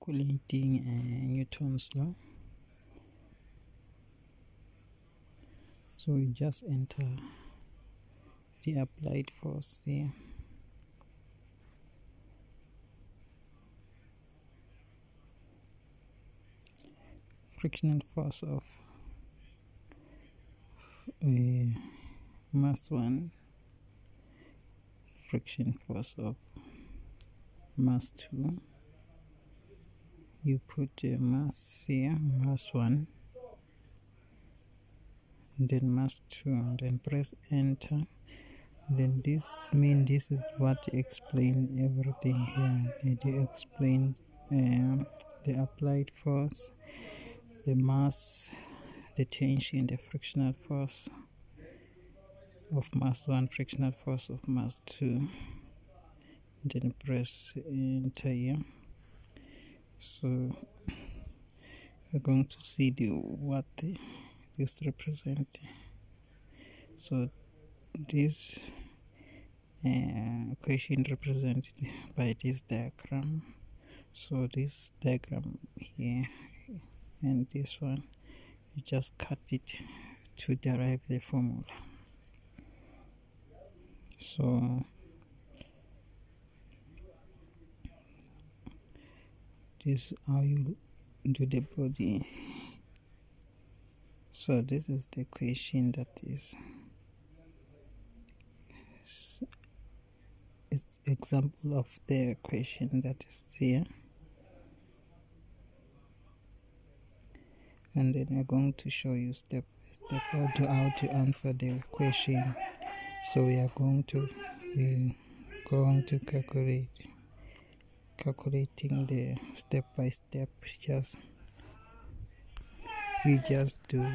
calculating Newton's law. So we just enter the applied force here. Frictional force of mass 1, friction force of mass 2. You put the mass here, mass 1, then mass 2, and then press enter. Then this is what explain everything here. They explain the applied force, the mass, the tension, the frictional force of mass 1, frictional force of mass 2. Then press enter here. So we're going to see what this represents. So this equation represented by this diagram. So this diagram here and this one, you just cut it to derive the formula. So this is how you do the body. So this is the equation that is it's example of the equation that is here, and then I'm going to show you step by step how to answer the question. So we are going to calculating the step by step. We just do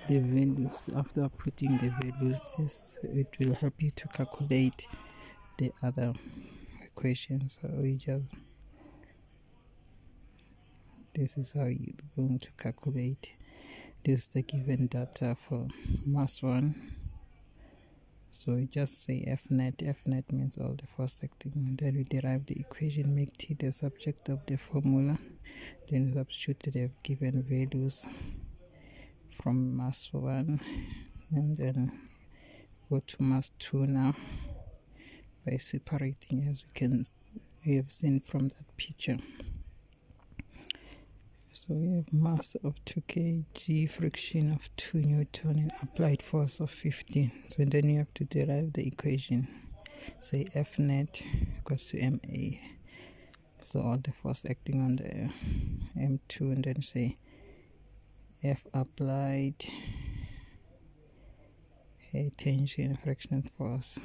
the values. After putting the values, it will help you to calculate the other equations. So this is how you're going to calculate. This is the given data for mass 1. So we just say F net means all the force acting, and then we derive the equation, make T the subject of the formula, then substitute the given values from mass 1, and then go to mass 2 now by separating, as we have seen from that picture. So we have mass of 2 kg, friction of 2 Newton, and applied force of 15. So then you have to derive the equation. Say F net equals to MA. So all the force acting on the M2, and then say F applied, tension, frictional force,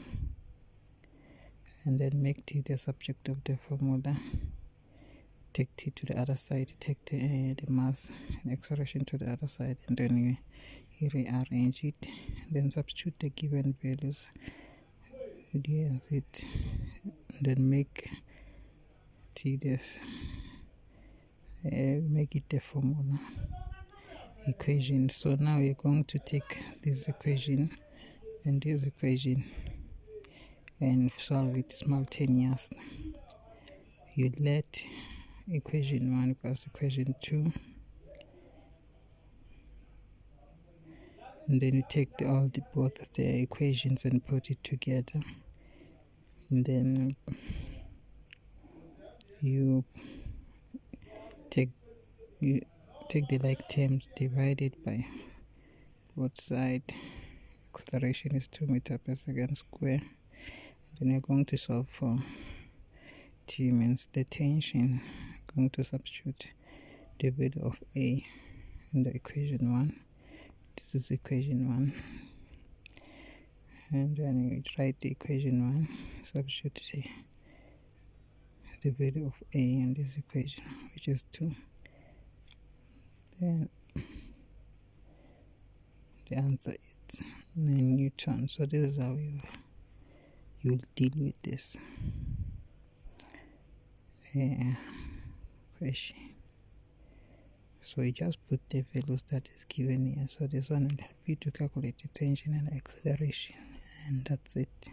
and then make T the subject of the formula. Take T to the other side, take the mass and acceleration to the other side, and then you rearrange it, then substitute the given values, then make T this, make it the formula equation. So now we're going to take this equation and this equation and solve it simultaneously. You let equation 1 equals equation 2, and then you take both of the equations and put it together, and then you take the like terms, divided by both sides. Acceleration is 2 meters per second square. Then you're going to solve for T means the tension. Going to substitute the value of A in the equation 1. This is equation 1, and then you write the equation 1, substitute the value of A in this equation, which is 2. Then the answer is 9 Newton. So this is how you'll deal with this question. So you just put the values that is given here. So this one will help you to calculate the tension and acceleration, and that's it.